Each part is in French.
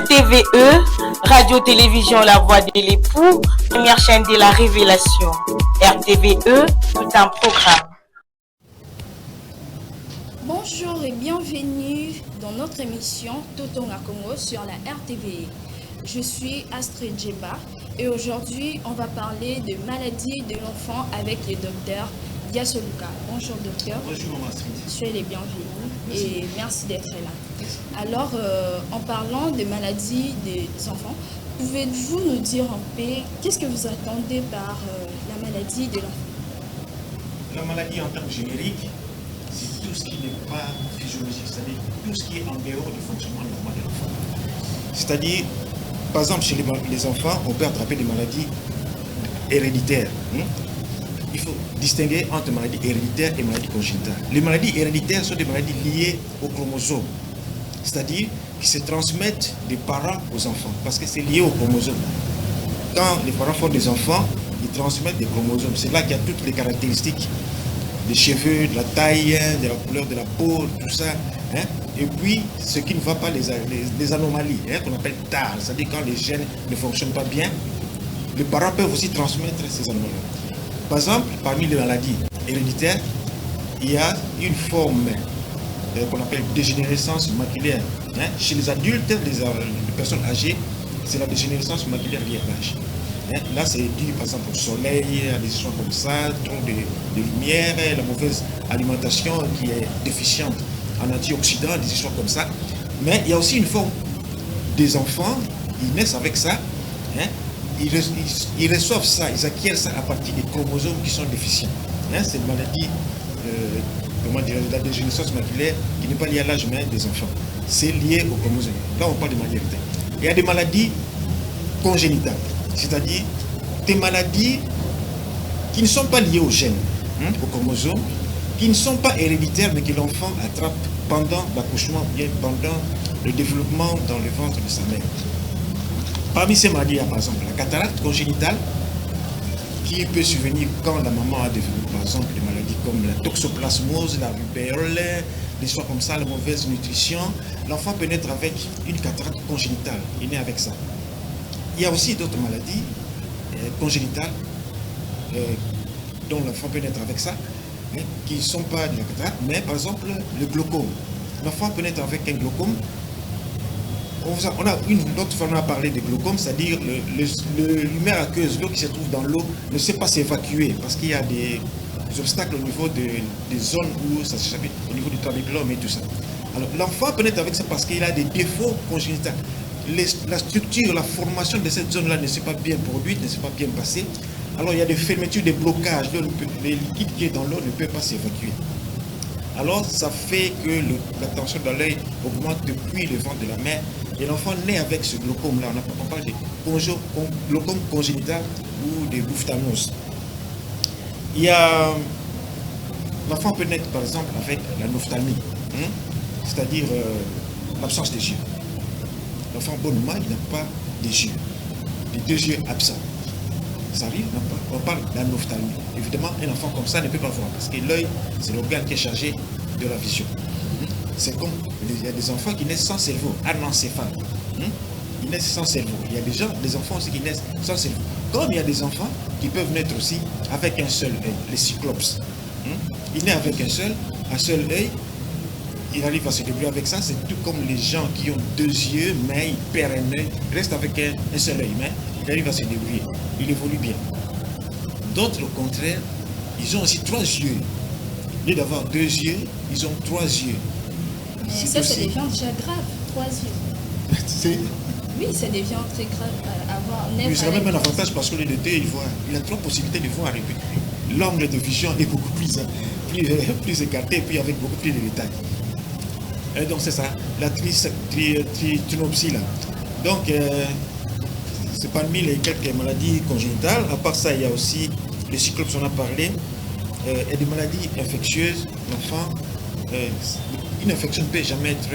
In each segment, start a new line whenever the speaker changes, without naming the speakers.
RTVE, Radio-Télévision La Voix de l'époux, première chaîne de la révélation. RTVE, tout un programme.
Bonjour et bienvenue dans notre émission Totonga Congo sur la RTVE. Je suis Astrid Djeba et aujourd'hui on va parler de maladies de l'enfant avec le docteur Diasoluka. Bonjour docteur.
Bonjour Astrid.
Soyez les bienvenus et merci d'être là. Alors en parlant de maladies des enfants, pouvez-vous nous dire un peu qu'est-ce que vous attendez par la maladie de l'enfant?
La maladie en termes génériques, c'est tout ce qui n'est pas physiologique, c'est-à-dire tout ce qui est en dehors du fonctionnement normal de l'enfant. C'est-à-dire, par exemple, chez les enfants, on peut attraper des maladies héréditaires. Il faut distinguer entre maladies héréditaires et maladies congénitales. Les maladies héréditaires sont des maladies liées aux chromosomes, c'est-à-dire qui se transmettent des parents aux enfants, parce que c'est lié aux chromosomes. Quand les parents font des enfants, ils transmettent des chromosomes. C'est là qu'il y a toutes les caractéristiques des cheveux, de la taille, de la couleur de la peau, tout ça. Et puis, ce qui ne va pas, les anomalies, qu'on appelle TAR, c'est-à-dire quand les gènes ne fonctionnent pas bien, les parents peuvent aussi transmettre ces anomalies. Par exemple, parmi les maladies héréditaires, il y a une forme qu'on appelle dégénérescence maculaire. Chez les adultes, les personnes âgées, c'est la dégénérescence maculaire liée à l'âge. Là, c'est dû par exemple au soleil, à des choses comme ça, trop de lumière, la mauvaise alimentation qui est déficiente en antioxydants, des histoires comme ça. Mais il y a aussi une forme des enfants, ils naissent avec ça, ils reçoivent ça, ils acquièrent ça à partir des chromosomes qui sont déficients. C'est une maladie, comment dire, la dégénérescence maculaire qui n'est pas liée à l'âge mais des enfants. C'est lié aux chromosomes. Là, on parle de maladies héréditaires. Il y a des maladies congénitales, c'est-à-dire des maladies qui ne sont pas liées aux gènes, aux chromosomes, qui ne sont pas héréditaires mais que l'enfant attrape pendant l'accouchement ou bien pendant le développement dans le ventre de sa mère. Parmi ces maladies, il y a par exemple la cataracte congénitale qui peut survenir quand la maman a développé par exemple des maladies comme la toxoplasmose, la rubéole, des choses comme ça, la mauvaise nutrition. L'enfant peut naître avec une cataracte congénitale, il naît avec ça. Il y a aussi d'autres maladies congénitales dont l'enfant peut naître avec ça, qui ne sont pas de la cataracte, mais par exemple le glaucome. L'enfant peut naître avec un glaucome. On a une autre fois on a parlé de glaucome, c'est-à-dire l'humère aqueuse, l'eau qui se trouve dans l'eau ne sait pas s'évacuer parce qu'il y a des obstacles au niveau des zones où ça s'échappe, au niveau du trabéculum et tout ça. Alors l'enfant peut naître avec ça parce qu'il a des défauts congénitaux. La structure, la formation de cette zone-là ne s'est pas bien produite, ne s'est pas bien passée. Alors il y a des fermetures, des blocages, les liquides qui est dans l'eau ne peuvent pas s'évacuer. Alors ça fait que la tension dans l'œil augmente depuis le ventre de la mère et l'enfant naît avec ce glaucome-là. On parle de glaucome congénital ou de l'ophtalmose. L'enfant peut naître par exemple avec la nophtalmie, c'est-à-dire l'absence des yeux. L'enfant bon ou mal, il n'a pas des yeux, les deux yeux absents. Ça arrive, on parle d'anophtalmie. Évidemment, un enfant comme ça ne peut pas voir parce que l'œil, c'est l'organe qui est chargé de la vision. C'est comme il y a des enfants qui naissent sans cerveau, anencéphale. Ils naissent sans cerveau. Il y a des enfants aussi qui naissent sans cerveau. Comme il y a des enfants qui peuvent naître aussi avec un seul œil, les cyclopes. Il naît avec un seul œil. Il arrive à se débrouiller avec ça, c'est tout comme les gens qui ont deux yeux, mais ils perdent un œil, ils restent avec un seul œil, mais il arrive à se débrouiller, il évolue bien. D'autres, au contraire, ils ont aussi trois yeux. Au lieu d'avoir deux yeux, ils ont trois yeux.
Mais ça devient déjà grave, trois yeux. Oui, ça devient très grave à avoir.
Oui, c'est même un avantage parce que le deux, il a trois possibilités de voir. L'angle de vision est beaucoup plus écarté, puis avec beaucoup plus de détails. Et donc c'est ça, la trinopsie là. Donc c'est parmi les quelques maladies congénitales. À part ça, il y a aussi les cyclopes, on a parlé, et des maladies infectieuses. L'enfant, une infection ne peut jamais être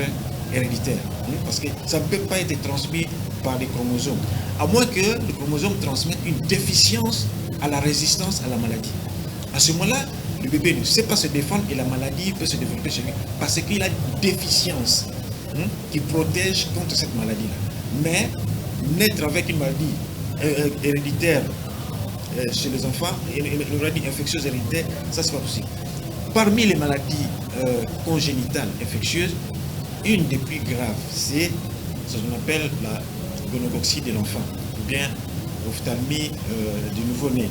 héréditaire, parce que ça ne peut pas être transmis par les chromosomes, à moins que les chromosomes transmettent une déficience à la résistance à la maladie. À ce moment-là, le bébé ne sait pas se défendre et la maladie peut se développer chez lui parce qu'il a une déficience. qui protège contre cette maladie-là. Mais naître avec une maladie héréditaire chez les enfants, une maladie infectieuse héréditaire, ça c'est pas possible. Parmi les maladies congénitales infectieuses, une des plus graves, c'est ce qu'on appelle la gonocoxie de l'enfant, ou bien l'ophtalmie du nouveau-né.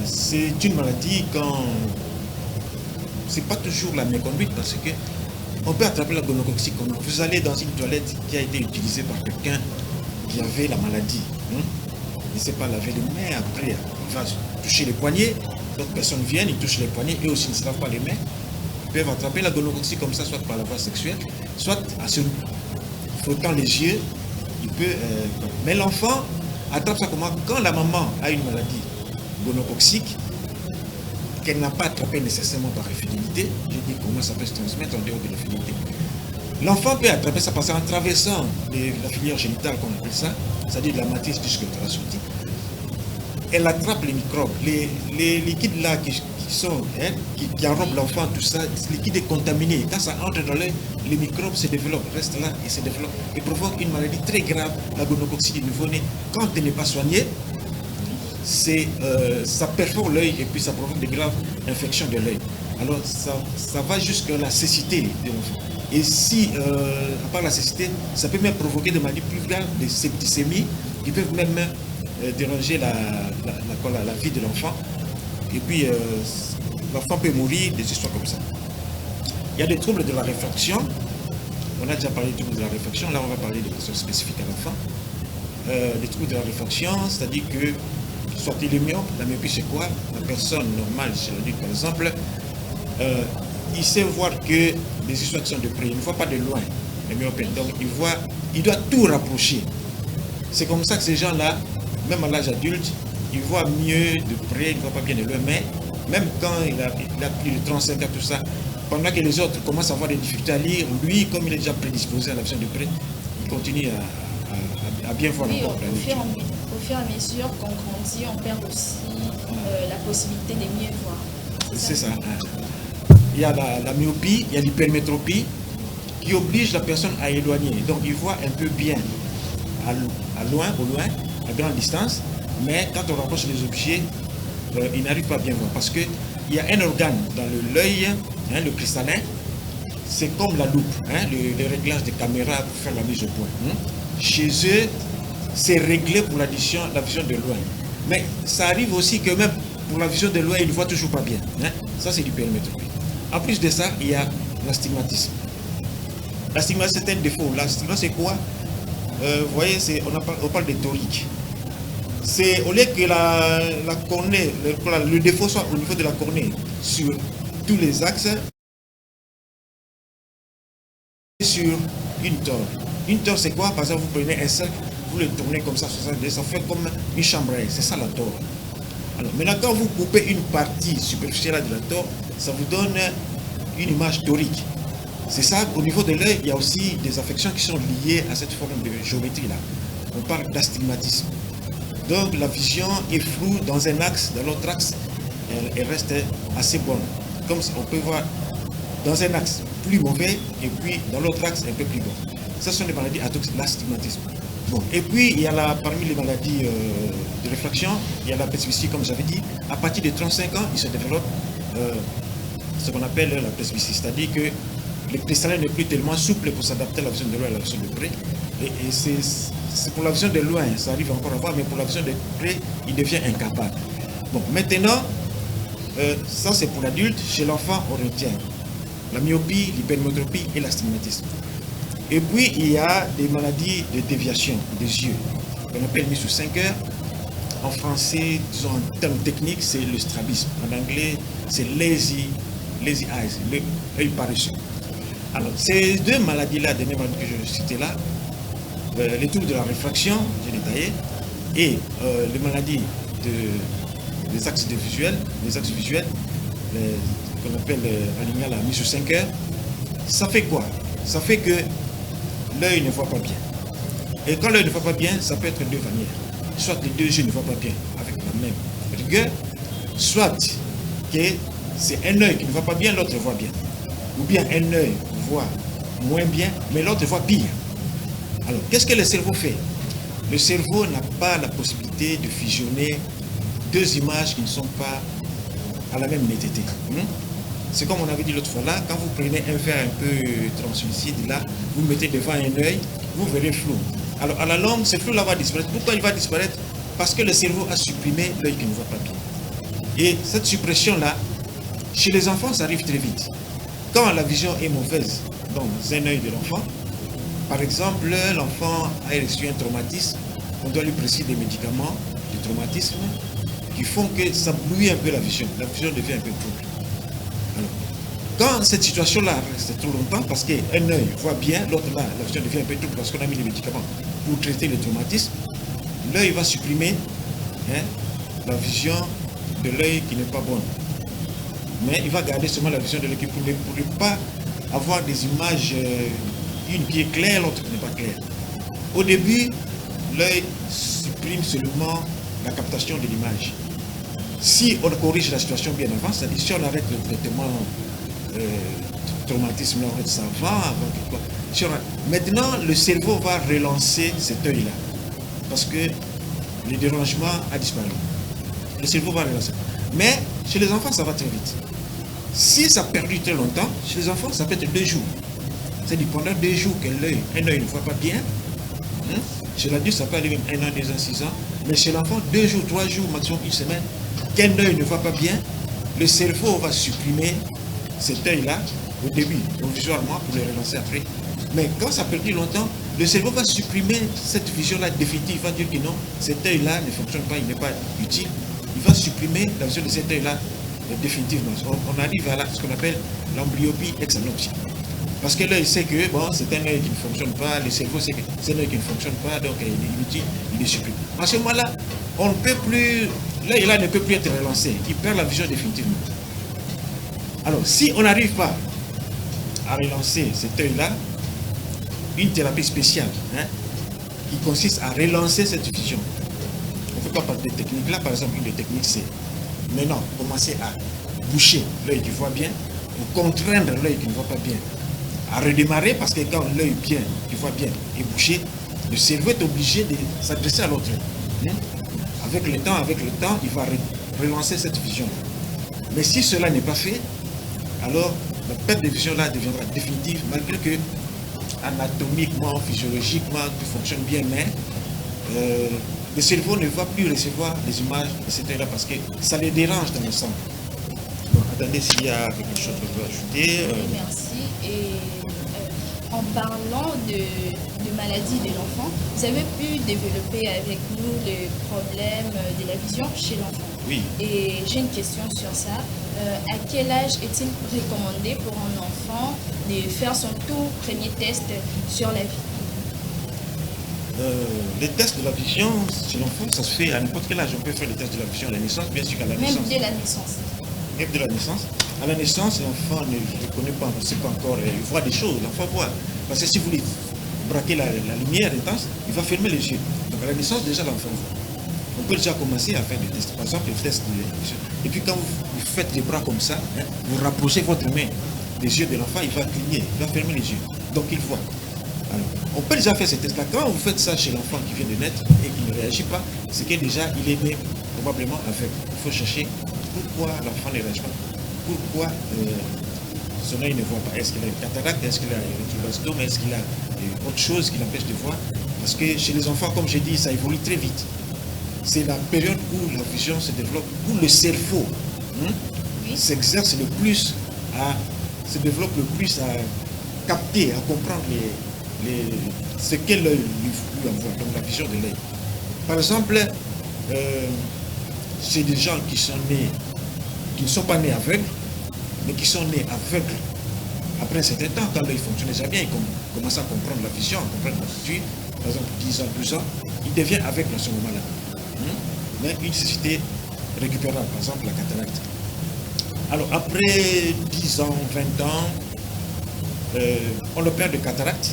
C'est une maladie quand c'est pas toujours la méconduite, parce que on peut attraper la gonocoxie comment? Vous allez dans une toilette qui a été utilisée par quelqu'un qui avait la maladie. Il ne sait pas laver les mains, après il va toucher les poignets, d'autres personnes viennent, ils touchent les poignets, eux aussi ne se lavent pas les mains. Ils peuvent attraper la gonocoxie comme ça, soit par la voie sexuelle, soit en se frottant les yeux. Il peut, mais l'enfant attrape ça comment? Quand la maman a une maladie gonocoxique, qu'elle n'a pas attrapé nécessairement par infidélité, je dis comment ça peut se transmettre en dehors de l'infidélité. L'enfant peut attraper ça parce qu'en traversant la filière génitale, comme on appelle ça, c'est-à-dire de la matrice jusqu'au sortie, elle attrape les microbes. Les liquides là qui enrobent l'enfant, tout ça, ce liquide est contaminé. Quand ça entre dans l'œil, les microbes se développent, restent là et se développent et provoquent une maladie très grave, la gonocoxie du nouveau-né. Quand elle n'est pas soignée, ça perfore l'œil et puis ça provoque de graves infections de l'œil. Alors ça va jusqu'à la cécité de l'enfant. Et si, à part la cécité, ça peut même provoquer des maladies plus graves, des septicémies, qui peuvent même déranger la vie de l'enfant. Et puis l'enfant peut mourir, des histoires comme ça. Il y a des troubles de la réfraction. On a déjà parlé des troubles de la réfraction. Là, on va parler de questions spécifiques à l'enfant. Les troubles de la réfraction, c'est-à-dire que soit il est myope, la myopie c'est quoi? La personne normale, chez l'adulte par exemple, il sait voir que les histoires sont de près, il ne voit pas de loin, les myopes. Donc il doit tout rapprocher. C'est comme ça que ces gens-là, même à l'âge adulte, ils voient mieux de près, ils ne voient pas bien de loin, mais même quand il a plus de 35 ans, tout ça, pendant que les autres commencent à avoir des difficultés à lire, lui, comme il est déjà prédisposé à la vision de près, il continue à bien voir encore la lecture.
Au fur et à mesure qu'on grandit, on perd aussi la possibilité de mieux voir.
C'est ça. Il y a la myopie, il y a l'hypermétropie qui oblige la personne à éloigner. Donc il voit un peu bien au loin, à grande distance, mais quand on rapproche les objets, il n'arrive pas à bien voir parce qu'il y a un organe dans l'œil, le cristallin, c'est comme la loupe, le réglage des caméras pour faire la mise au point. Chez eux, c'est réglé pour la vision de loin. Mais ça arrive aussi que même pour la vision de loin, il ne voit toujours pas bien. Ça, c'est l'hypermétropie. En plus de ça, il y a l'astigmatisme. L'astigmatisme, c'est un défaut. L'astigmatisme, c'est quoi? Vous voyez, on parle de torique. C'est au lieu que la cornée, le défaut soit au niveau de la cornée sur tous les axes, sur une tore. Une tore, c'est quoi? Par exemple, vous prenez un cercle, vous le tournez comme ça fait comme une chambre. C'est ça la tore. Alors, maintenant, quand vous coupez une partie superficielle de la tore, ça vous donne une image torique. C'est ça, au niveau de l'œil, il y a aussi des affections qui sont liées à cette forme de géométrie-là. On parle d'astigmatisme. Donc, la vision est floue dans un axe, dans l'autre axe, elle reste assez bonne. Comme ça, on peut voir dans un axe plus mauvais et puis dans l'autre axe un peu plus bon. Ce sont les maladies atopiques, l'astigmatisme. Bon. Et puis, il y a parmi les maladies de réfraction, il y a la presbytie, comme j'avais dit. À partir de 35 ans, il se développe ce qu'on appelle la presbytie, c'est-à-dire que le cristallin n'est plus tellement souple pour s'adapter à la vision de loin et à la vision de près. Et c'est pour la vision de loin, ça arrive encore à voir, mais pour la vision de près, il devient incapable. Bon, maintenant, ça c'est pour l'adulte. Chez l'enfant, on retient la myopie, l'hypermétropie et l'astigmatisme. Et puis, il y a des maladies de déviation des yeux, qu'on appelle mise sous 5 heures. En français, disons en termes techniques, c'est le strabisme. En anglais, c'est lazy eyes, l'œil paresseux. Alors, ces deux maladies-là, des maladies que je citais là, les troubles de la réfraction, j'ai détaillé, et les maladies des axes visuels, qu'on appelle en la mise sous 5 heures, ça fait quoi? Ça fait que l'œil ne voit pas bien. Et quand l'œil ne voit pas bien, ça peut être deux manières. Soit les deux yeux ne voient pas bien avec la même rigueur, soit que c'est un œil qui ne voit pas bien, l'autre voit bien. Ou bien un œil voit moins bien, mais l'autre voit pire. Alors, qu'est-ce que le cerveau fait? Le cerveau n'a pas la possibilité de fusionner deux images qui ne sont pas à la même netteté. C'est comme on avait dit l'autre fois, là, quand vous prenez un verre un peu translucide, là, vous mettez devant un œil, vous verrez flou. Alors, à la longue, ce flou-là va disparaître. Pourquoi il va disparaître? Parce que le cerveau a supprimé l'œil qui ne voit pas bien. Et cette suppression-là, chez les enfants, ça arrive très vite. Quand la vision est mauvaise dans un œil de l'enfant, par exemple, l'enfant a reçu un traumatisme, on doit lui prescrire des médicaments de traumatisme qui font que ça blouit un peu la vision devient un peu trouble. Alors, quand cette situation-là reste trop longtemps, parce qu'un œil voit bien, l'autre là, la vision devient un peu trouble parce qu'on a mis des médicaments pour traiter le traumatisme, l'œil va supprimer la vision de l'œil qui n'est pas bonne. Mais il va garder seulement la vision de l'œil pour ne pas avoir des images, une qui est claire, l'autre qui n'est pas claire. Au début, l'œil supprime seulement la captation de l'image. Si on corrige la situation bien avant, c'est-à-dire si on arrête le traitement traumatisme, on arrête ça avant. Maintenant, le cerveau va relancer cet œil-là parce que le dérangement a disparu. Le cerveau va relancer. Mais chez les enfants, ça va très vite. Si ça a perdu très longtemps, chez les enfants, ça peut être 2 jours. C'est-à-dire pendant 2 jours un œil ne voit pas bien. Chez l'adulte, ça peut aller même 1 an, 2 ans, 6 ans. Mais chez l'enfant, 2 jours, 3 jours, maximum 1 semaine, qu'un œil ne voit pas bien, le cerveau va supprimer cet œil-là au début, provisoirement, pour le relancer après. Mais quand ça a perdu longtemps, le cerveau va supprimer cette vision-là définitive. Il va dire que non, cet œil-là ne fonctionne pas, il n'est pas utile. Il va supprimer la vision de cet œil-là définitivement. On arrive à ce qu'on appelle l'amblyopie exanopsie. Parce que l'œil sait que bon, c'est un œil qui ne fonctionne pas, le cerveau sait que c'est un œil qui ne fonctionne pas, donc il est inutile, il est supprimé. À ce moment-là, on ne peut plus, l'œil-là ne peut plus être relancé, il perd la vision définitivement. Alors, si on n'arrive pas à relancer cet œil-là, une thérapie spéciale qui consiste à relancer cette vision. On ne peut pas parler de techniques là, par exemple, une des techniques c'est maintenant commencer à boucher l'œil qui voit bien, pour contraindre l'œil qui ne voit pas bien à redémarrer, parce que quand l'œil bien, qui voit bien, est bouché, le cerveau est obligé de s'adresser à l'autre. Avec le temps, il va relancer cette vision. Mais si cela n'est pas fait, alors la perte de vision là deviendra définitive, malgré que anatomiquement, physiologiquement, tout fonctionne bien, mais le cerveau ne va plus recevoir les images de cet œil-là parce que ça les dérange dans le sang. Bon, attendez s'il y a quelque chose que je dois ajouter.
Merci. Et en parlant de maladie de l'enfant, vous avez pu développer avec nous le problème de la vision chez l'enfant.
Oui.
Et j'ai une question sur ça. À quel âge est-il recommandé pour un enfant de faire son tout premier test sur la vie?
Les tests de la vision chez l'enfant, ça se fait à n'importe quel âge. On peut faire les tests de la vision à la naissance, bien sûr qu'à la naissance.
Même dès la naissance.
Même dès la naissance. À la naissance, l'enfant ne connaît pas, ne sait pas encore, il voit des choses, l'enfant voit. Parce que si vous voulez braquer la lumière intense, il va fermer les yeux. Donc à la naissance, déjà l'enfant voit. On peut déjà commencer à faire des tests. Par exemple, le test de vision. Et puis quand vous faites les bras comme ça, vous rapprochez votre main des yeux de l'enfant, il va cligner, il va fermer les yeux. Donc il voit. Alors, on peut déjà faire ces tests-là. Quand vous faites ça chez l'enfant qui vient de naître et qui ne réagit pas, c'est que déjà il est né probablement aveugle. Il faut chercher pourquoi l'enfant ne réagit pas. Pourquoi son œil ne voit pas. Est-ce qu'il a une cataracte, est-ce qu'il a une rétinoblastome, est-ce qu'il a autre chose qui l'empêche de voir. Parce que chez les enfants, comme j'ai dit, ça évolue très vite. C'est la période où la vision se développe, où le cerveau s'exerce le plus se développe le plus à capter, à comprendre ce qu'est l'œil lui envoie, donc la vision de l'œil. Par exemple, c'est des gens qui sont nés, qui ne sont pas nés aveugles, mais qui sont nés aveugles. Après un certain temps, quand l'œil fonctionne déjà bien, ils commencent à comprendre la vision, à comprendre la nature, par exemple 10 ans, 12 ans, il devient aveugle à ce moment-là. Mais une cécité récupérable, par exemple la cataracte. Alors après 10 ans, 20 ans, on le perd de cataracte,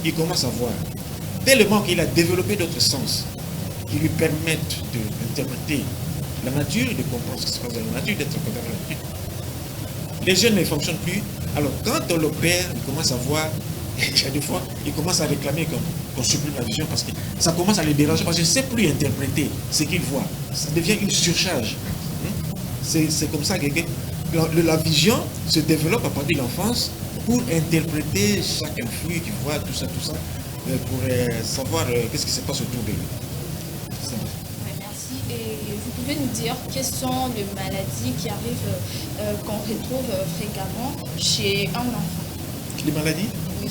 il commence à voir. Tellement qu'il a développé d'autres sens qui lui permettent d'interpréter la nature, de comprendre ce qui se passe dans la nature, d'être capable de la nature. Les yeux ne fonctionnent plus. Alors quand on le perd, il commence à voir il y a des fois, ils commencent à réclamer qu'on supprime la vision parce que ça commence à les déranger, parce qu'ils ne savent plus interpréter ce qu'ils voient. Ça devient une surcharge. C'est comme ça que la vision se développe à partir de l'enfance pour interpréter chaque influx qu'il voit, tout ça, pour savoir qu'est-ce qui se passe autour de lui.
Ouais, merci. Et vous pouvez nous dire quelles sont les maladies qui arrivent, qu'on retrouve fréquemment chez un enfant?
Les maladies?
Oui.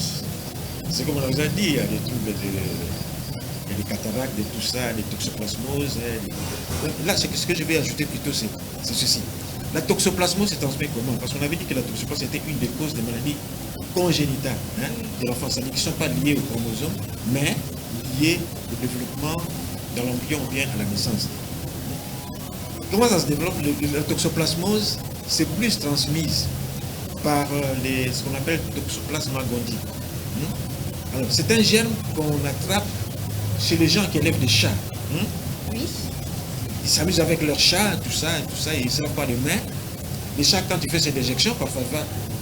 C'est comme on vous a dit, il y a des troubles il y a des cataractes, de tout ça, des toxoplasmoses. Là, ce que je vais ajouter plutôt, c'est ceci. La toxoplasmose se transmet comment? Parce qu'on avait dit que la toxoplasmose était une des causes des maladies congénitales de l'enfant. C'est-à-dire qui ne sont pas liées au chromosome, mais liées au développement dans l'embryon ou bien à la naissance. Comment ça se développe? La toxoplasmose, c'est plus transmise par ce qu'on appelle Toxoplasma gondii. Alors, c'est un germe qu'on attrape chez les gens qui élèvent des chats.
Oui.
Ils s'amusent avec leurs chats, tout ça, ils ne se lavent pas les mains. Les chats, quand il fait ses déjections, parfois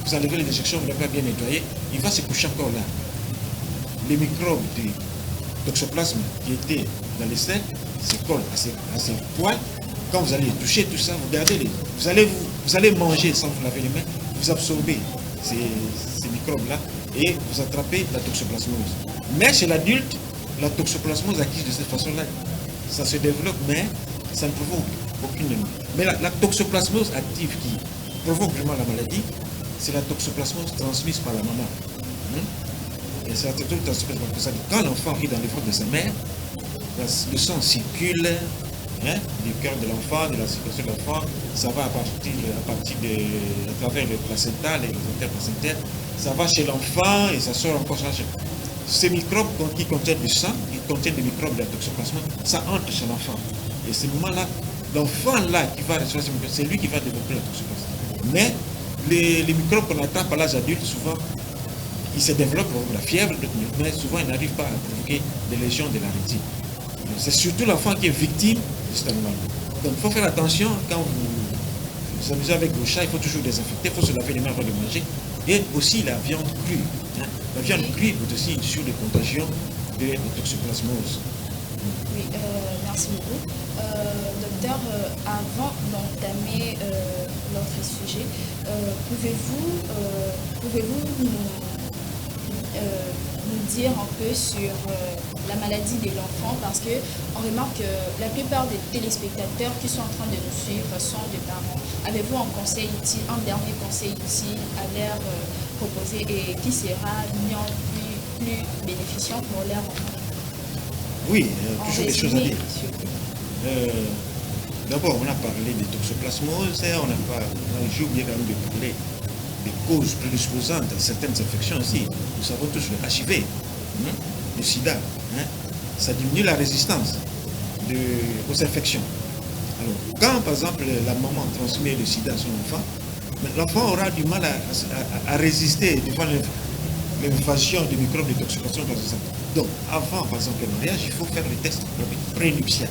vous enlevez les déjections, vous ne l'avez pas bien nettoyé, il va se coucher encore là. Les microbes du toxoplasme qui étaient dans les selles se collent à ces poils. Quand vous allez les toucher, tout ça, vous gardez vous allez manger sans vous laver les mains, vous absorbez ces microbes-là et vous attrapez la toxoplasmose. Mais chez l'adulte, la toxoplasmose acquise de cette façon-là, ça se développe, mais ça ne provoque aucune. Mais la toxoplasmose active qui provoque vraiment la maladie, c'est la toxoplasmose transmise par la maman. Et c'est la toxoplasmose parce que quand l'enfant est dans les ventre de sa mère, le sang circule du cœur de l'enfant, de la circulation de l'enfant, ça va à travers le placenta, les interplacentaires, ça va chez l'enfant et ça sort encore chez ces microbes qui contiennent du sang, qui contiennent des microbes de la toxoplasmose, ça entre chez l'enfant. Et ce moment-là, l'enfant là qui va recevoir ces microbes, c'est lui qui va développer la toxoplasmose. Mais les microbes qu'on attrape à l'âge adulte, souvent, ils se développent, la fièvre, mais souvent ils n'arrivent pas à provoquer des lésions de la rétine. C'est surtout l'enfant qui est victime de cet animal. Donc il faut faire attention quand vous amusez avec vos chats, il faut toujours désinfecter, il faut se laver les mains avant de manger. Et aussi la viande crue. La viande crue est aussi une source de contagion de toxoplasmose.
Oui, merci beaucoup. Docteur, avant d'entamer notre sujet, pouvez-vous nous dire un peu sur la maladie de l'enfant, parce qu'on remarque que la plupart des téléspectateurs qui sont en train de nous suivre sont des parents. Avez-vous un dernier conseil utile à leur proposer et qui sera plus bénéficiant pour leur enfant?
Oui, toujours des choses à dire. D'abord, on a parlé des toxoplasmoses, j'ai oublié quand même de parler des causes prédisposantes à certaines infections aussi. Nous savons tous le HIV, le sida. Ça diminue la résistance aux infections. Alors, quand par exemple la maman transmet le sida à son enfant, l'enfant aura du mal à résister devant l'invasion des microbes de toxoplasmose dans son sang. Donc, avant par exemple le mariage, il faut faire le test prénuptial.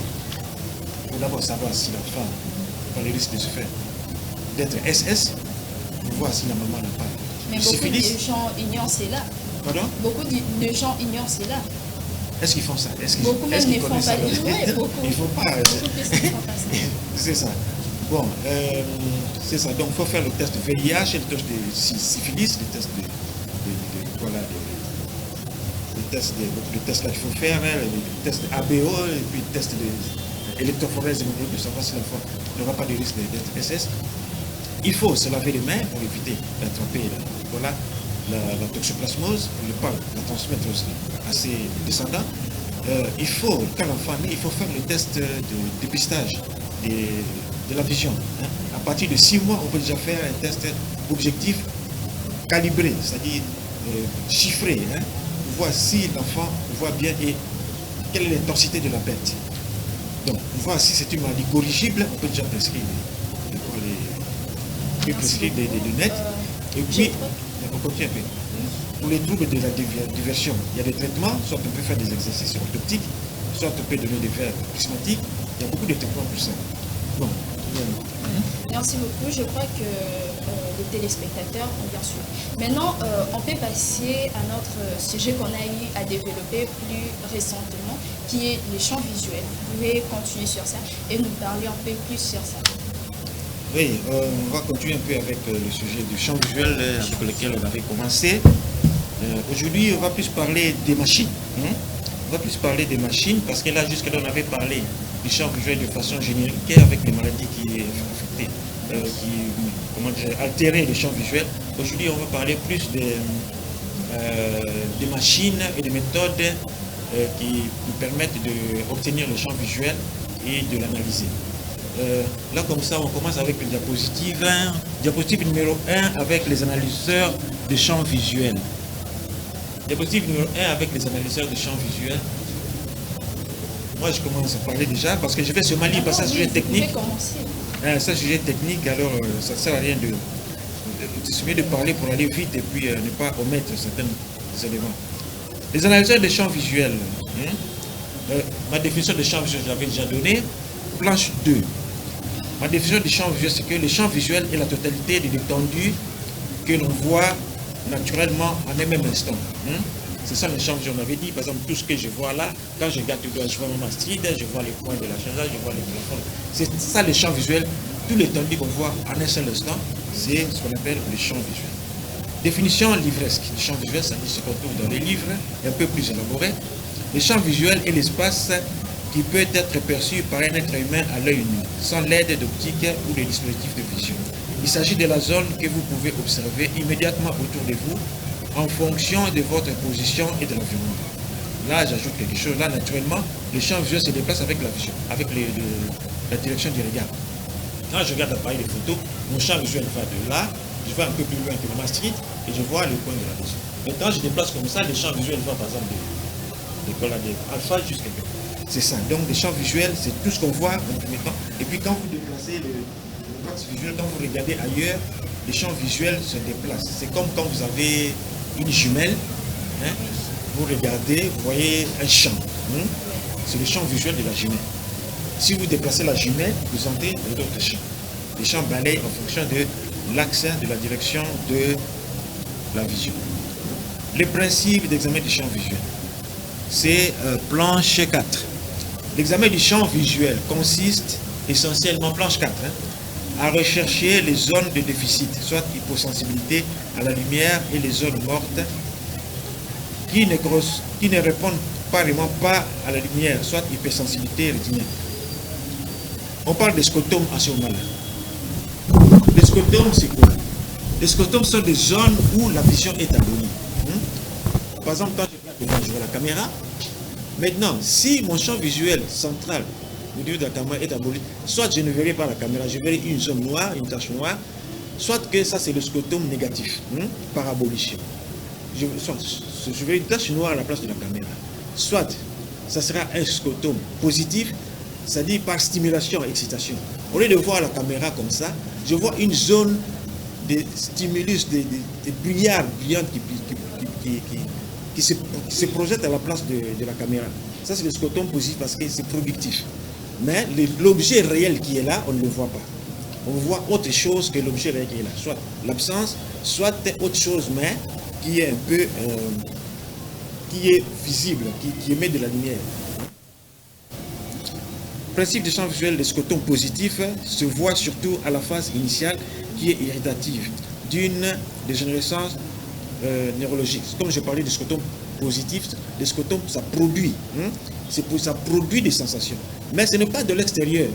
Il faut d'abord savoir si l'enfant a le risque de se faire d'être SS, pour voir si la maman n'a pas.
Mais beaucoup de gens ignorent cela.
Pardon?
Beaucoup de gens ignorent cela.
Est-ce qu'ils font ça?
Beaucoup même ne font pas. Beaucoup.
Ils ne font pas. C'est ça. Bon, c'est ça. Donc, il faut faire le test de VIH, le test de syphilis, le test le test là qu'il faut faire, le test de ABO, et puis le test de électrophorèse hémoglobique, de savoir si l'enfant n'aura pas de risque d'être SS. Il faut se laver les mains pour éviter d'attraper la toxoplasmose, la transmettre à ses descendants. Il faut, quand l'enfant naît, il faut faire le test de dépistage de la vision. À partir de 6 mois, on peut déjà faire un test objectif calibré, c'est-à-dire chiffré, pour voir si l'enfant voit bien et quelle est l'intensité de la bête. Donc, pour voir si c'est une maladie corrigible, on peut déjà prescrire des lunettes. Et puis, on continue un peu. Pour les troubles de la diversion, il y a des traitements, soit on peut faire des exercices orthoptiques, soit on peut donner des verres prismatiques. Il y a beaucoup de traitements pour ça. Bon,
Merci beaucoup. Je crois que les téléspectateurs ont bien suivi. Maintenant, on peut passer à notre sujet qu'on a eu à développer plus récemment, qui est les champs visuels. Vous pouvez continuer sur ça et nous parler un peu plus sur ça.
Oui, on va continuer un peu avec le sujet du champ visuel avec lequel on avait commencé. Aujourd'hui, on va plus parler des machines. On va plus parler des machines parce que là, jusque-là, on avait parlé du champ visuel de façon générique avec les maladies qui affectaient, qui altéraient le champ visuel. Aujourd'hui, on va parler plus des machines et des méthodes qui nous permettent d'obtenir le champ visuel et de l'analyser. Là, comme ça, on commence avec le diapositive 1. Diapositive numéro 1 avec les analyseurs de champs visuels. Diapositive numéro 1 avec les analyseurs de champs visuels. Moi, je commence à parler déjà parce que je vais seulement lire parce que c'est un sujet technique. C'est un sujet technique, alors ça ne sert à rien de c'est mieux de parler pour aller vite et puis ne pas omettre certains éléments. Les analyseurs de champs visuels. Ma définition de champ visuel, je l'avais déjà donnée. Planche 2. Ma définition du champ visuel, c'est que le champ visuel est la totalité de l'étendue que l'on voit naturellement en un même instant. C'est ça le champ visuel. On avait dit, par exemple, tout ce que je vois là, quand je regarde tout droit, je vois mon mastride, je vois les points de la chaise, je vois les plafonds. C'est ça le champ visuel. Tout l'étendue qu'on voit en un seul instant, c'est ce qu'on appelle le champ visuel. Définition livresque du champ visuel, ça dit ce qu'on trouve dans les livres, un peu plus élaboré. Le champ visuel est l'espace qui peut être perçu par un être humain à l'œil nu, sans l'aide d'optique ou de dispositifs de vision. Il s'agit de la zone que vous pouvez observer immédiatement autour de vous en fonction de votre position et de l'environnement. Là, j'ajoute quelque chose. Là, naturellement, le champ visuel se déplace avec la vision, avec la direction du regard. Quand je regarde l'appareil de photo, mon champ visuel va de là, je vais un peu plus loin que ma street et je vois le point de la vision. Mais quand je déplace comme ça, le champ visuel va par exemple de alpha jusqu'à bêta. C'est ça. Donc, le champ visuel, c'est tout ce qu'on voit en premier temps. Et puis, quand vous déplacez le axe visuel, quand vous regardez ailleurs, les champs visuels se déplacent. C'est comme quand vous avez une jumelle, vous regardez, vous voyez un champ. C'est le champ visuel de la jumelle. Si vous déplacez la jumelle, vous sentez d'autres champs. Les champs balayent en fonction de l'axe, de la direction de la vision. Les principes d'examen du champ visuel, c'est planche 4. L'examen du champ visuel consiste essentiellement, planche 4, à rechercher les zones de déficit, soit hyposensibilité à la lumière et les zones mortes qui ne répondent carrément pas à la lumière, soit hypersensibilité rétinienne. On parle des scotomes à ce moment-là. Les scotomes, c'est quoi? Les scotomes sont des zones où la vision est abolie. Par exemple, quand je regarde devant la caméra, maintenant, si mon champ visuel central au niveau de la caméra est aboli, soit je ne verrai pas la caméra, je verrai une zone noire, une tache noire, soit que ça c'est le scotome négatif, par abolition. Je verrai une tache noire à la place de la caméra. Soit ça sera un scotome positif, c'est-à-dire par stimulation, excitation. Au lieu de voir la caméra comme ça, je vois une zone de stimulus, de brouillard brillante qui se projette à la place de la caméra. Ça, c'est le scotome positif parce que c'est productif. Mais l'objet réel qui est là, on ne le voit pas. On voit autre chose que l'objet réel qui est là. Soit l'absence, soit autre chose, mais qui est un peu... qui est visible, qui émet de la lumière. Le principe du champ visuel des scotome positifs se voit surtout à la phase initiale qui est irritative d'une dégénérescence neurologique. Comme je parlais des scotomes positifs, les scotomes, ça produit. Ça produit des sensations. Mais ce n'est pas de l'extérieur.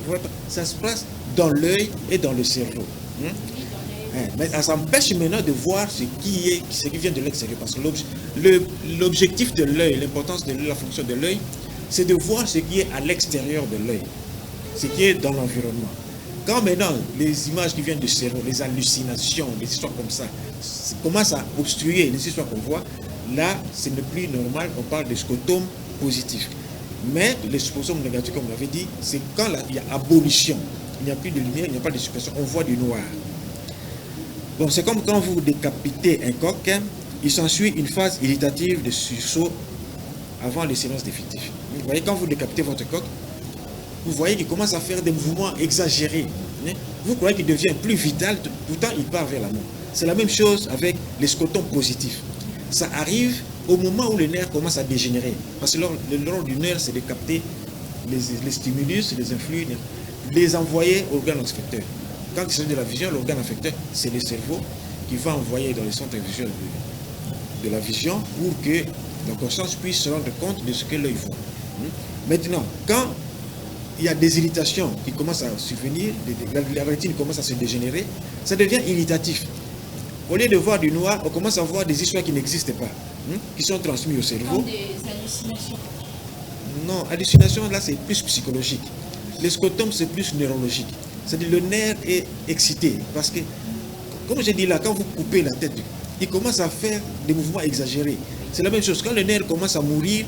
Ça se passe dans l'œil et dans le cerveau. Mais ça empêche maintenant de voir ce qui vient de l'extérieur. Parce que l'objectif de l'œil, l'importance de la fonction de l'œil, c'est de voir ce qui est à l'extérieur de l'œil, ce qui est dans l'environnement. Quand maintenant les images qui viennent du cerveau, les hallucinations, les histoires comme ça, commencent à obstruer les histoires qu'on voit, là, ce n'est plus normal, on parle de scotome positif. Mais les scotomes négatifs, comme on l'avait dit, c'est quand il y a abolition. Il n'y a plus de lumière, il n'y a pas de suppression, on voit du noir. Bon, c'est comme quand vous décapitez un coq, il s'ensuit une phase irritative de sursaut avant le silence définitif. Vous voyez, quand vous décapitez votre coq, vous voyez qu'il commence à faire des mouvements exagérés. Vous croyez qu'il devient plus vital, pourtant il part vers la mort. C'est la même chose avec les scotons positifs. Ça arrive au moment où le nerf commence à dégénérer. Parce que le rôle du nerf, c'est de capter les stimulus, les influx, les envoyer aux organes affecteurs. Quand il s'agit de la vision, l'organe affecteur, c'est le cerveau qui va envoyer dans les centres visuels de la vision pour que la conscience puisse se rendre compte de ce que l'œil voit. Maintenant, quand il y a des irritations qui commencent à survenir, la rétine commence à se dégénérer, ça devient irritatif. Au lieu de voir du noir, on commence à voir des histoires qui n'existent pas, qui sont transmises au cerveau.
Comme des hallucinations.
Non, hallucination, là, c'est plus psychologique. Les scotomes, c'est plus neurologique. C'est-à-dire le nerf est excité. Parce que, comme j'ai dit là, quand vous coupez la tête, il commence à faire des mouvements exagérés. C'est la même chose. Quand le nerf commence à mourir,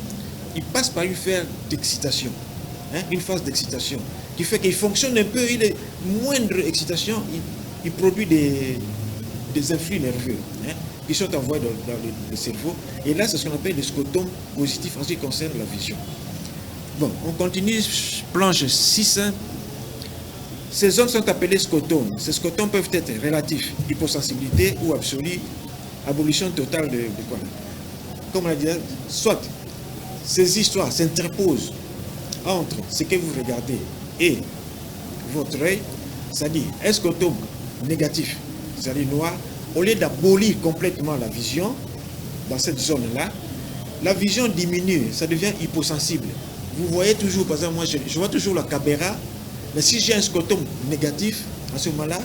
il passe par une phase d'excitation. Une phase d'excitation. Qui fait qu'il fonctionne un peu, il est moindre excitation, il produit des influx nerveux qui sont envoyés dans le cerveau. Et là, c'est ce qu'on appelle les scotomes positifs en ce qui concerne la vision. Bon, on continue, planche 6. Ces zones sont appelées scotomes. Ces scotomes peuvent être relatifs, hyposensibilité ou absolue, abolition totale de quoi? Comme on a dit, soit ces histoires s'interposent entre ce que vous regardez et votre œil, c'est-à-dire un scotome négatif, c'est-à-dire noir, au lieu d'abolir complètement la vision, dans cette zone-là, la vision diminue, ça devient hyposensible. Vous voyez toujours, par exemple, moi je vois toujours la caméra, mais si j'ai un scotome négatif, à ce moment-là,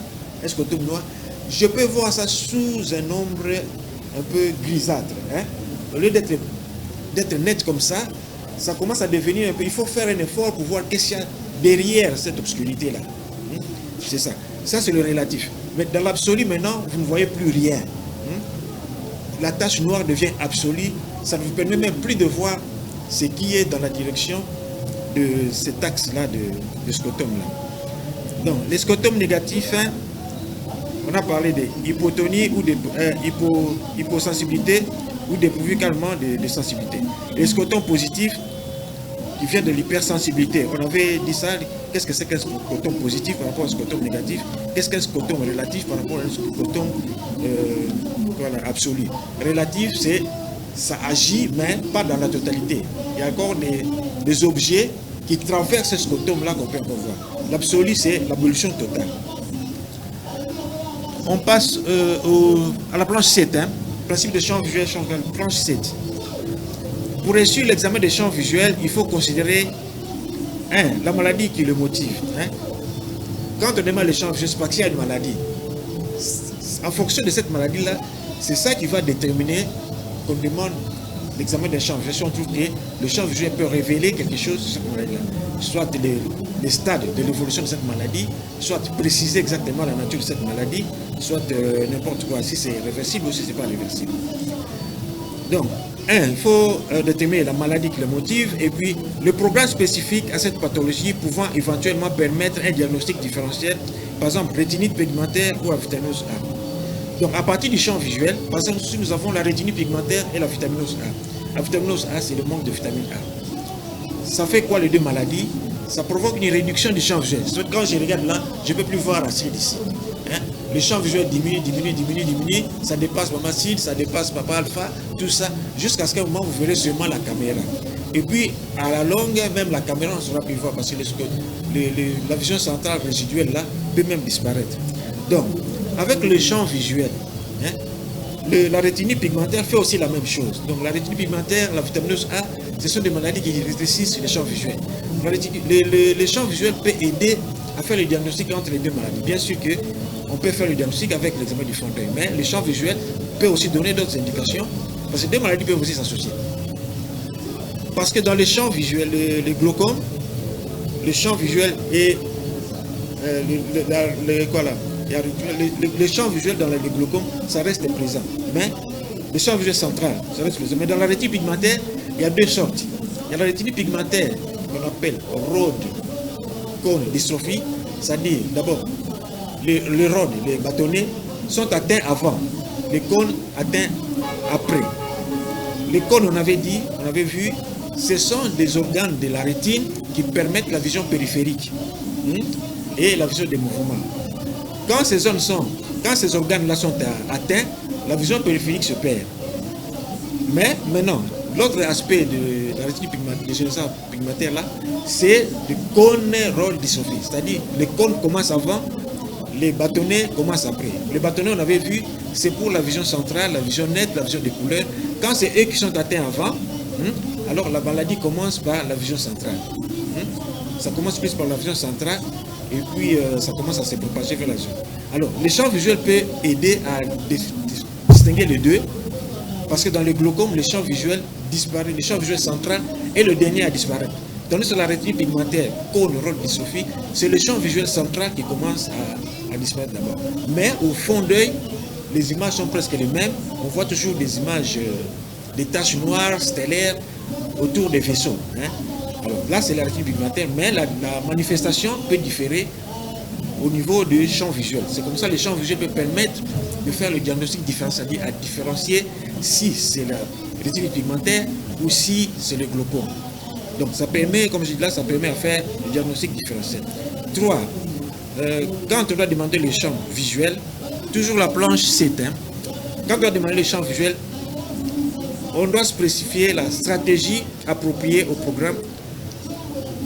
un scotome noir, je peux voir ça sous un ombre un peu grisâtre. Au lieu d'être net comme ça, ça commence à devenir un peu... Il faut faire un effort pour voir qu'est-ce qu'il y a derrière cette obscurité-là. C'est ça. Ça, c'est le relatif. Mais dans l'absolu, maintenant, vous ne voyez plus rien. La tache noire devient absolue. Ça ne vous permet même plus de voir ce qui est dans la direction de cet axe-là de scotome-là. Donc, les scotomes négatifs, on a parlé d'hypotonie ou d'hyposensibilité ou dépourvu calmement de sensibilité. Les scotons positifs qui viennent de l'hypersensibilité. On avait dit ça, qu'est-ce que c'est qu'un scoton positif par rapport à un scoton négatif? Qu'est-ce qu'un scoton relatif par rapport à un scoton absolu? Relatif, c'est ça agit, mais pas dans la totalité. Il y a encore des objets qui traversent ce scotum-là qu'on peut encore voir. L'absolu, c'est l'abolition totale. On passe à la planche 7, principe de champ visuel, planche 7. Pour réussir l'examen des champs visuels, il faut considérer la maladie qui le motive. Quand on demande les champs visuels, c'est parce qu'il y a une maladie. En fonction de cette maladie-là, c'est ça qui va déterminer qu'on demande l'examen des champs visuels. Si on trouve que le champ visuel peut révéler quelque chose sur cette maladie-là, soit les stades de l'évolution de cette maladie, soit préciser exactement la nature de cette maladie, soit n'importe quoi, si c'est réversible ou si ce n'est pas réversible. Donc, il faut déterminer la maladie qui le motive et puis le programme spécifique à cette pathologie pouvant éventuellement permettre un diagnostic différentiel, par exemple rétinite pigmentaire ou avitaminose A. Donc, à partir du champ visuel, par exemple, si nous avons la rétinite pigmentaire et la vitaminose A. La vitaminose A, c'est le manque de vitamine A. Ça fait quoi les deux maladies? Ça provoque une réduction du champ visuel. Quand je regarde là, je ne peux plus voir l'acide ici. Le champ visuel diminue, ça dépasse Mama Cid, ça dépasse Papa Alpha, tout ça, jusqu'à ce qu'à un moment vous verrez seulement la caméra. Et puis, à la longue, même la caméra ne sera plus voir parce que la vision centrale résiduelle là peut même disparaître. Donc, avec le champ visuel, la rétinite pigmentaire fait aussi la même chose. Donc, la rétinite pigmentaire, la vitaminose A, ce sont des maladies qui rétrécissent les champs visuels. Le champ visuel peut aider à faire le diagnostic entre les deux maladies. Bien sûr qu'on peut faire le diagnostic avec l'examen du fond d'œil, mais le champ visuel peut aussi donner d'autres indications, parce que deux maladies peuvent aussi s'associer. Parce que dans les champs visuels, le glaucome, le champ visuel et le champ visuel dans le glaucome, ça reste présent. Mais le champ visuel central, ça reste présent. Mais dans la rétinite pigmentaire, il y a deux sortes. Il y a la rétinite pigmentaire qu'on appelle rhode cône dystrophie, c'est-à-dire d'abord les rhodes, les bâtonnets sont atteints avant, les cônes atteints après. Les cônes, on avait vu, ce sont des organes de la rétine qui permettent la vision périphérique. et la vision des mouvements. Quand ces organes-là sont atteints, la vision périphérique se perd. Mais maintenant, l'autre aspect de la rétine pigmentaire là, c'est le cône rôle dystrophie. C'est-à-dire les cônes commencent avant, les bâtonnets commencent après. Les bâtonnets, on avait vu, c'est pour la vision centrale, la vision nette, la vision des couleurs. Quand c'est eux qui sont atteints avant, alors la maladie commence par la vision centrale. Ça commence plus par la vision centrale et puis ça commence à se propager vers la zone. Alors, les champs visuels peuvent aider à distinguer les deux, parce que dans le glaucome, les champs visuels disparaissent, le champ visuel central est le dernier à disparaître. Tandis que la rétine pigmentaire, cône rôle dystrophie, c'est le champ visuel central qui commence à disparaître d'abord. Mais au fond d'œil, les images sont presque les mêmes. On voit toujours des images, des taches noires, stellaires, autour des vaisseaux. Alors là, c'est la rétine pigmentaire, mais la manifestation peut différer au niveau du champ visuel. C'est comme ça que les champs visuels peuvent permettre de faire le diagnostic différentiel, c'est-à-dire à différencier si c'est la rétine pigmentaire ou si c'est le glaucome. Donc ça permet, comme je dis là, ça permet à faire le diagnostic différentiel. 3. Quand on doit demander le champ visuel, toujours la planche s'éteint. Quand on doit demander le champ visuel, on doit spécifier la stratégie appropriée au programme,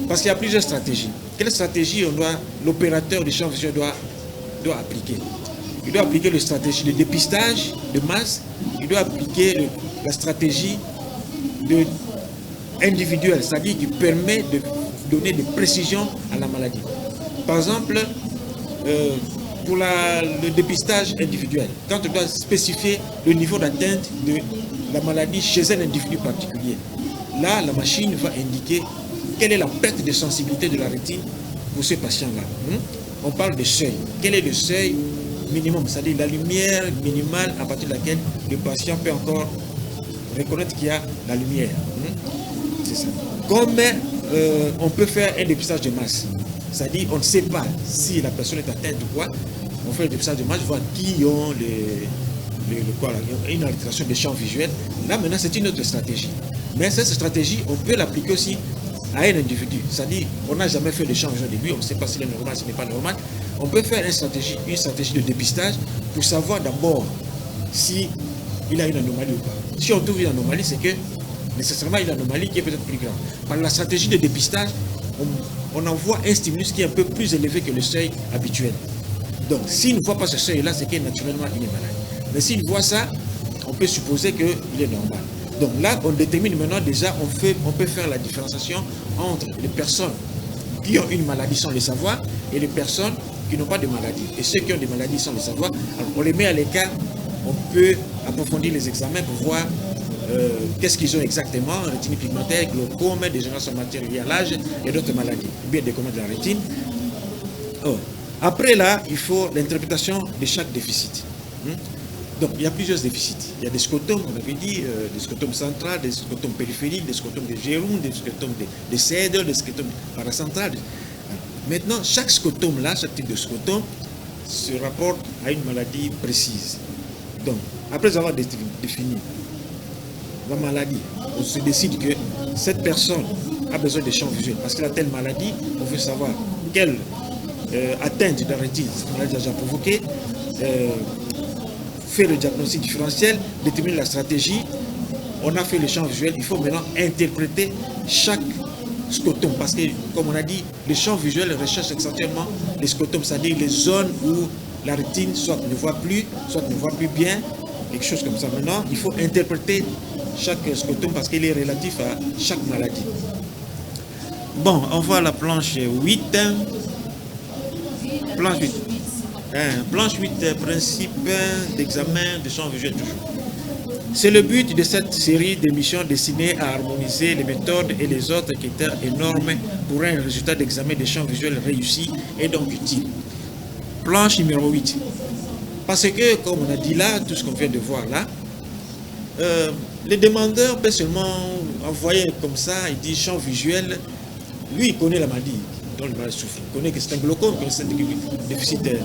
parce qu'il y a plusieurs stratégies. Quelle stratégie l'opérateur du champ visuel doit appliquer? Il doit appliquer la stratégie de dépistage de masse, il doit appliquer la stratégie individuelle, c'est-à-dire qui permet de donner des précisions à la maladie. Par exemple, pour le dépistage individuel, quand on doit spécifier le niveau d'atteinte de la maladie chez un individu particulier, là, la machine va indiquer quelle est la perte de sensibilité de la rétine pour ce patient-là. On parle de seuil. Quel est le seuil minimum, c'est-à-dire la lumière minimale à partir de laquelle le patient peut encore reconnaître qu'il y a la lumière. C'est ça. Comme on peut faire un dépistage de masse, c'est-à-dire on ne sait pas si la personne est atteinte ou quoi, on fait un dépistage de masse, voir qui ont une altération des champs visuels. Là maintenant c'est une autre stratégie. Mais cette stratégie, on peut l'appliquer aussi à un individu. C'est-à-dire, on n'a jamais fait de champ visuel de lui, on ne sait pas s'il est normal, s'il n'est pas normal. On peut faire une stratégie de dépistage pour savoir d'abord s'il a une anomalie ou pas. Si on trouve une anomalie, c'est que nécessairement une anomalie qui est peut-être plus grave. Par la stratégie de dépistage, on envoie un stimulus qui est un peu plus élevé que le seuil habituel. Donc, s'il ne voit pas ce seuil-là, c'est que naturellement il est malade. Mais s'il voit ça, on peut supposer qu'il est normal. Donc là, on détermine maintenant déjà, on peut faire la différenciation entre les personnes qui ont une maladie sans le savoir et les personnes qui n'ont pas de maladie. Et ceux qui ont des maladies sans le savoir, alors on les met à l'écart, on peut approfondir les examens pour voir qu'est-ce qu'ils ont exactement, rétine pigmentaire, glaucome, dégénération matérielle liée à l'âge et d'autres maladies, ou bien des commandes de la rétine. Après là, il faut l'interprétation de chaque déficit. Donc, il y a plusieurs déficits. Il y a des scotomes, on avait dit, des scotomes centrales, des scotomes périphériques, des scotomes de Géroun, des scotomes de Cèdre, des scotomes paracentrales. Maintenant, chaque scotome là, chaque type de scotome se rapporte à une maladie précise. Donc, après avoir défini la maladie, on se décide que cette personne a besoin de champs visuels parce qu'elle a telle maladie, on veut savoir quelle atteinte de la rétine cette maladie a déjà provoqué, faire le diagnostic différentiel, déterminer la stratégie. On a fait le champ visuel, il faut maintenant interpréter chaque scotome parce que, comme on a dit, le champ visuel recherche essentiellement les scotomes, c'est-à-dire les zones où la rétine soit ne voit plus, soit ne voit plus bien, quelque chose comme ça. Maintenant, il faut interpréter chaque scotome parce qu'il est relatif à chaque maladie. Bon, on voit la planche 8. Planche 8. Planche 8, principe d'examen de champ visuel toujours. C'est le but de cette série d'émissions destinées à harmoniser les méthodes et les autres critères et normes pour un résultat d'examen de champ visuel réussi et donc utile. Planche numéro 8. Parce que, comme on a dit là, tout ce qu'on vient de voir là, les demandeurs peuvent seulement envoyer comme ça, il dit champ visuel, lui il connaît la maladie. Dont le malade souffre. Il connaît que c'est un glaucome, que c'est un déficit de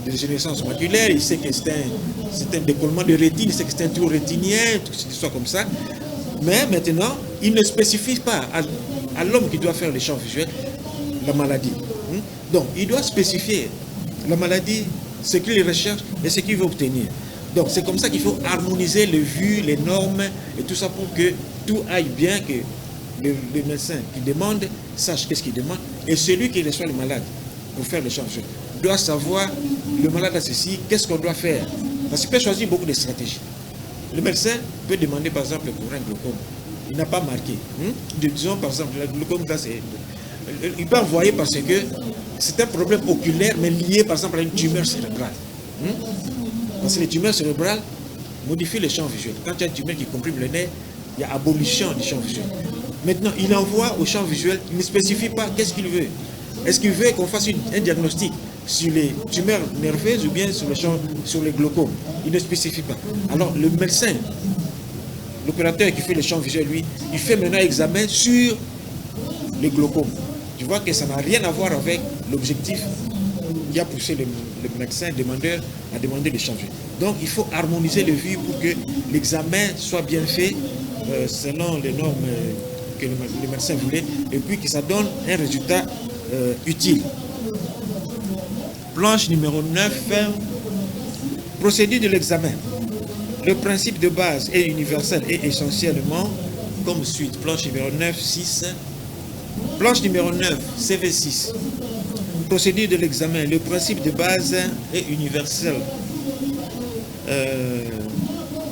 dégénérescence maculaire, il sait que c'est un décollement de rétine, il sait que c'est un trou rétinien, tout ce qui soit comme ça. Mais maintenant, il ne spécifie pas à l'homme qui doit faire les champs visuels la maladie. Donc, il doit spécifier la maladie, ce qu'il recherche et ce qu'il veut obtenir. Donc, c'est comme ça qu'il faut harmoniser les vues, les normes et tout ça pour que tout aille bien, que le médecin qui demande sache qu'est-ce qu'il demande et celui qui reçoit le malade pour faire le change doit savoir le malade a ceci, qu'est-ce qu'on doit faire. Parce qu'il peut choisir beaucoup de stratégies. Le médecin peut demander par exemple pour un glaucome. Il n'a pas marqué. Disons par exemple, le glaucome, là, il peut envoyer parce que c'est un problème oculaire, mais lié par exemple à une tumeur cérébrale. Parce que les tumeurs cérébrales modifient le champ visuel. Quand il y a une tumeur qui comprime le nerf, il y a abolition du champ visuel. Maintenant, il envoie au champ visuel, il ne spécifie pas qu'est-ce qu'il veut. Est-ce qu'il veut qu'on fasse un diagnostic sur les tumeurs nerveuses ou bien sur les glaucomes? Il ne spécifie pas. Alors, le médecin, l'opérateur qui fait le champ visuel, lui, il fait maintenant un examen sur les glaucomes. Tu vois que ça n'a rien à voir avec l'objectif qui a poussé le médecin demandeur à demander le champ visuel. Donc, il faut harmoniser les vues pour que l'examen soit bien fait selon les normes que le médecin voulait et puis que ça donne un résultat utile. Planche numéro 9, procédure de l'examen. Le principe de base est universel et essentiellement comme suite. Planche numéro 9, 6. Planche numéro 9, CV6. Procédure de l'examen. Le principe de base est universel.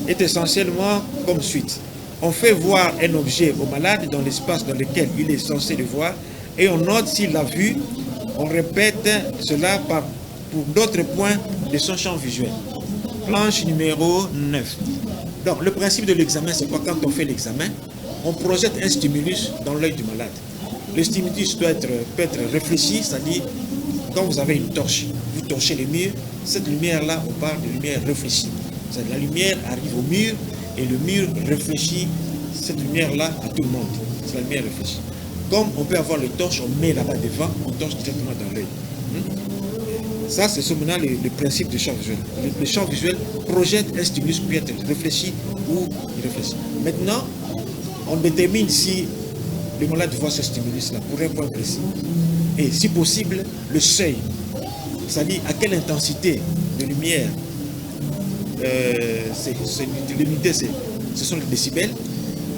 Est essentiellement comme suite. On fait voir un objet au malade dans l'espace dans lequel il est censé le voir et on note s'il l'a vu. On répète cela pour d'autres points de son champ visuel. Planche numéro 9. Donc, le principe de l'examen, c'est quoi? Quand on fait l'examen, on projette un stimulus dans l'œil du malade. Le stimulus peut être réfléchi, c'est-à-dire, quand vous avez une torche, vous torchez le mur, cette lumière-là, on parle de lumière réfléchie. La lumière arrive au mur et le mur réfléchit cette lumière-là à tout le monde. C'est la lumière réfléchie. Comme on peut avoir les torches, on met là-bas devant, on torche directement dans l'œil. Ça, c'est maintenant le principe du champ visuel. Le champ visuel projette un stimulus qui peut être réfléchi ou irréfléchi. Maintenant, on détermine si le malade voit ce stimulus-là pour un point précis. Et si possible, le seuil. C'est-à-dire à quelle intensité de lumière, l'unité, ce sont les décibels,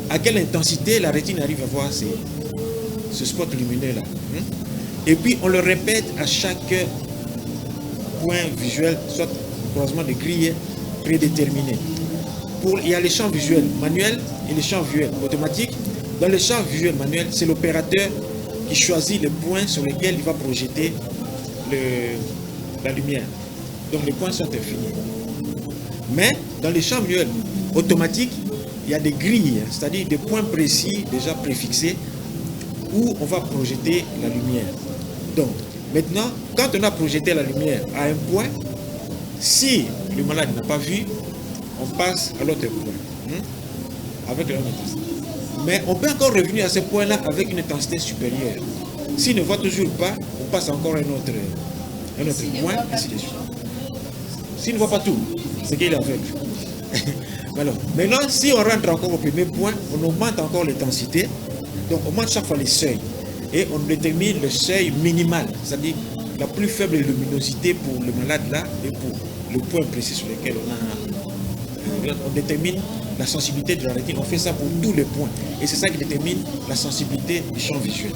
à quelle intensité la rétine arrive à voir ce spot lumineux-là. Et puis, on le répète à chaque point visuel, soit croisement de grilles prédéterminé. Il y a les champs visuels manuels et les champs visuels automatiques. Dans les champs visuels manuels, c'est l'opérateur qui choisit le point sur lequel il va projeter la lumière. Donc les points sont infinis. Mais dans les champs visuels automatiques, il y a des grilles, c'est-à-dire des points précis déjà préfixés où on va projeter la lumière. Donc, maintenant, quand on a projeté la lumière à un point, si le malade n'a pas vu, on passe à l'autre point, avec la même intensité. Mais on peut encore revenir à ce point-là avec une intensité supérieure. S'il ne voit toujours pas, on passe encore à un autre point, ainsi de suite. S'il ne voit pas tout, c'est qu'il est aveugle. Alors, maintenant, si on rentre encore au premier point, on augmente encore l'intensité. Donc, on augmente chaque fois les seuils. Et on détermine le seuil minimal, c'est-à-dire la plus faible luminosité pour le malade là et pour le point précis sur lequel on détermine la sensibilité de la rétine. On fait ça pour tous les points. Et c'est ça qui détermine la sensibilité du champ visuel.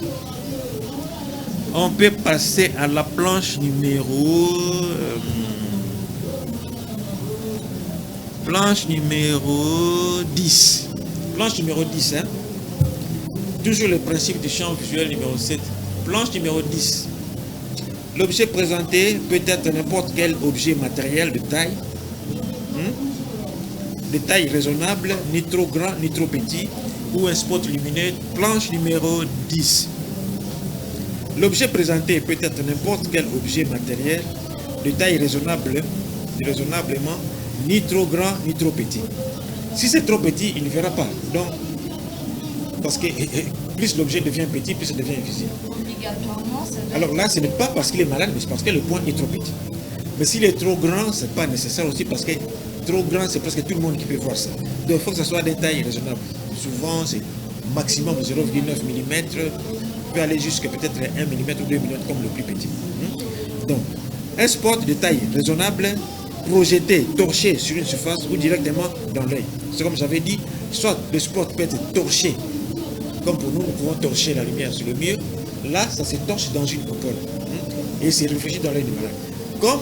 On peut passer à la planche numéro... planche numéro 10. Planche numéro 10, hein. Toujours le principe du champ visuel numéro 7. Planche numéro 10. L'objet présenté peut être n'importe quel objet matériel de taille. De taille raisonnable, ni trop grand, ni trop petit, ou un spot lumineux. Planche numéro 10. L'objet présenté peut être n'importe quel objet matériel de taille raisonnablement, ni trop grand, ni trop petit. Si c'est trop petit, il ne verra pas. Donc, parce que plus l'objet devient petit, plus il devient invisible.
Obligatoirement, ça.
Alors là, ce n'est pas parce qu'il est malade, mais c'est parce que le point est trop petit. Mais s'il est trop grand, ce n'est pas nécessaire aussi parce que trop grand, c'est presque tout le monde qui peut voir ça. Donc il faut que ce soit des tailles raisonnables. Souvent, c'est maximum 0,9 mm peut aller jusqu'à peut-être 1 mm ou 2 mm comme le plus petit. Donc, un spot de taille raisonnable, projeté, torché sur une surface ou directement dans l'œil. C'est comme j'avais dit, soit le spot peut être torché, comme pour nous, nous pouvons torcher la lumière sur le mur. Là, ça se torche dans une coupole et c'est réfléchi dans l'œil du malade. Comme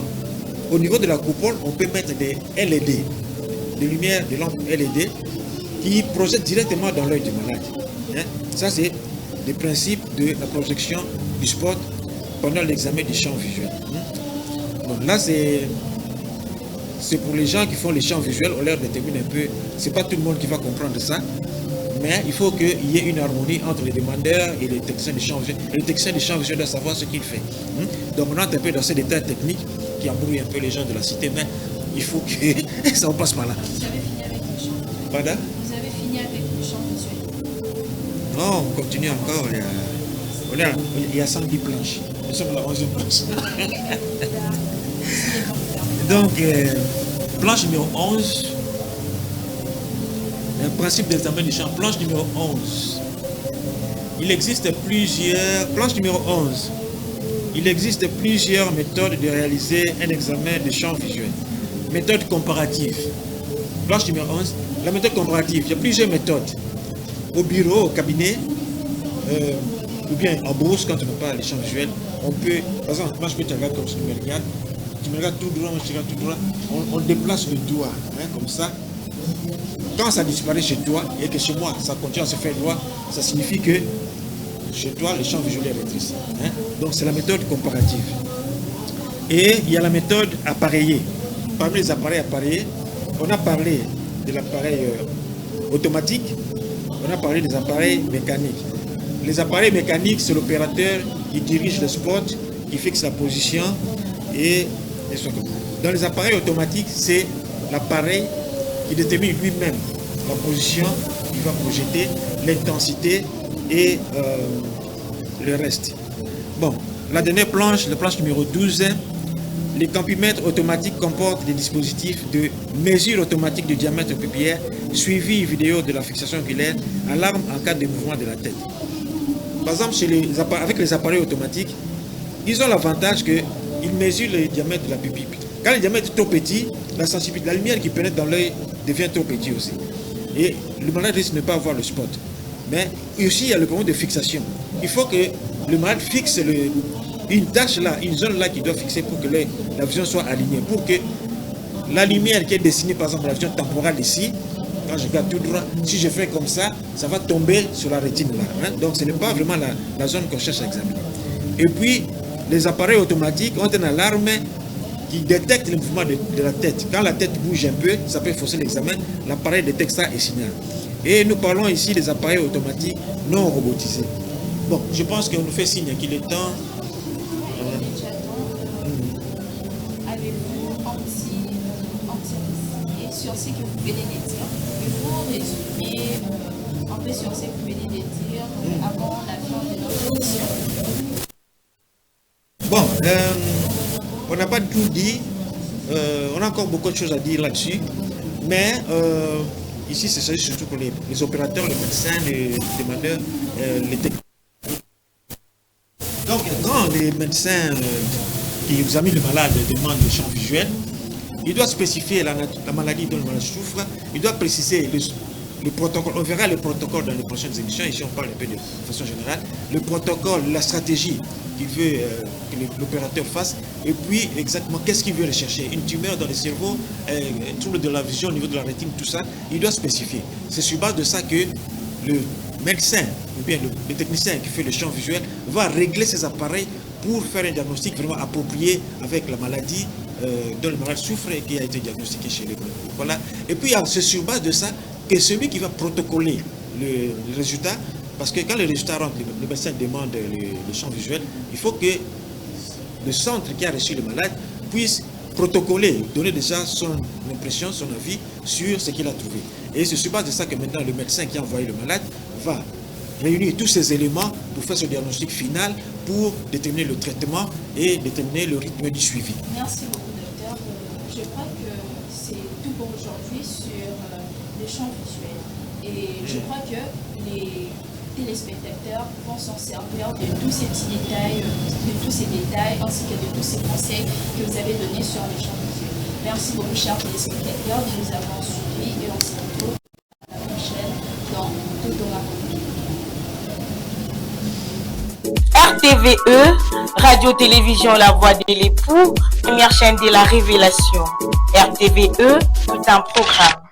au niveau de la coupole, on peut mettre des LED, des lumières, des lampes LED qui projettent directement dans l'œil du malade. Ça, c'est le principe de la projection du spot pendant l'examen du champ visuel. Donc là, c'est pour les gens qui font les champs visuels, on leur détermine un peu. C'est pas tout le monde qui va comprendre ça, mais il faut qu'il y ait une harmonie entre les demandeurs et les techniciens du champ visuel. Et le technicien du champ visuel doit savoir ce qu'il fait. Donc on entre un peu dans ces détails techniques qui embrouillent un peu les gens de la cité, mais il faut que ça en passe par là.
Vous avez fini avec le champ.
Pardon?
Vous avez fini avec le champ visuel.
Non, on continue encore. Il y a 110 planches. Nous sommes à la 11e planche. Donc, planche numéro 11. Un principe d'examen du champ. Planche numéro 11. Il existe plusieurs... Planche numéro 11. Il existe plusieurs méthodes de réaliser un examen de champ visuel. Méthode comparative. Planche numéro 11. La méthode comparative. Il y a plusieurs méthodes. Au bureau, au cabinet, ou bien en bourse, quand on parle des champs visuels, on peut, par exemple, moi je peux te regarder comme ça, tu me regardes tout droit, moi je te regarde tout droit, on déplace le doigt, comme ça. Quand ça disparaît chez toi et que chez moi ça continue à se faire droit, ça signifie que chez toi le champ visuel est rétréci. Donc c'est la méthode comparative. Et il y a la méthode appareillée. Parmi les appareils appareillés, on a parlé de l'appareil automatique, on a parlé des appareils mécaniques. Les appareils mécaniques, c'est l'opérateur qui dirige le spot, qui fixe la position et dans les appareils automatiques, c'est l'appareil qui détermine lui-même la position qu'il va projeter, l'intensité et le reste. Bon, la dernière planche, la planche numéro 12, les campimètres automatiques comportent des dispositifs de mesure automatique du diamètre pupillaire, suivi vidéo de la fixation oculaire, alarme en cas de mouvement de la tête. Par exemple, avec les appareils automatiques, ils ont l'avantage qu'ils mesurent le diamètre de la pupille. Quand le diamètre est trop petit, la sensibilité, la lumière qui pénètre dans l'œil devient trop petit aussi. Et le malade risque de ne pas avoir le spot. Mais aussi, il y a le problème de fixation. Il faut que le malade fixe une tâche là, une zone là qu'il doit fixer pour que la vision soit alignée. Pour que la lumière qui est dessinée, par exemple, la vision temporale ici, quand je regarde tout droit, si je fais comme ça, ça va tomber sur la rétine là. Donc ce n'est pas vraiment la zone qu'on cherche à examiner. Et puis, les appareils automatiques ont une alarme qui détecte le mouvement de la tête. Quand la tête bouge un peu, ça peut fausser l'examen, l'appareil détecte ça et signale. Et nous parlons ici des appareils automatiques non robotisés. Bon, je pense qu'on nous fait signe qu'il est temps.
Avez-vous et sur ce que vous venez de dire, pouvez-vous résumer un peu sur ce que vous venez de dire avant la fin de notre émission?
Bon, on n'a pas tout dit, on a encore beaucoup de choses à dire là-dessus, mais ici, c'est surtout pour les opérateurs, les médecins, les demandeurs, les techniciens. Donc, quand les médecins qui examinent le malade demandent le champ visuel, il doit spécifier la maladie dont le malade souffre, il doit préciser le protocole. On verra le protocole dans les prochaines émissions. Ici, on parle un peu de façon générale. Le protocole, la stratégie qu'il veut que l'opérateur fasse, et puis exactement qu'est-ce qu'il veut rechercher. Une tumeur dans le cerveau, un trouble de la vision au niveau de la rétine, tout ça, il doit spécifier. C'est sur base de ça que le médecin ou bien le technicien qui fait le champ visuel va régler ses appareils pour faire un diagnostic vraiment approprié avec la maladie dont le malade souffre et qui a été diagnostiqué chez les brebis. Voilà. Et puis c'est sur base de ça que celui qui va protocoler le résultat, parce que quand le résultat rentre, le médecin demande le champ visuel, il faut que le centre qui a reçu le malade puisse protocoler, donner déjà son impression, son avis sur ce qu'il a trouvé. Et c'est sur base de ça que maintenant le médecin qui a envoyé le malade va réunir tous ces éléments pour faire ce diagnostic final, pour déterminer le traitement et déterminer le rythme du suivi.
Merci beaucoup, docteur. Je crois que c'est tout pour aujourd'hui sur les champs visuels. Et je crois que les téléspectateurs vont s'en servir de tous ces petits détails, ainsi que de tous ces conseils que vous avez donnés sur les champs de Dieu. Merci beaucoup, chers téléspectateurs, de nous avoir suivis et on se retrouve à la prochaine dans Totonga Congo.
RTVE, Radio-Télévision La Voix de l'époux, première chaîne de la révélation. RTVE, tout un programme.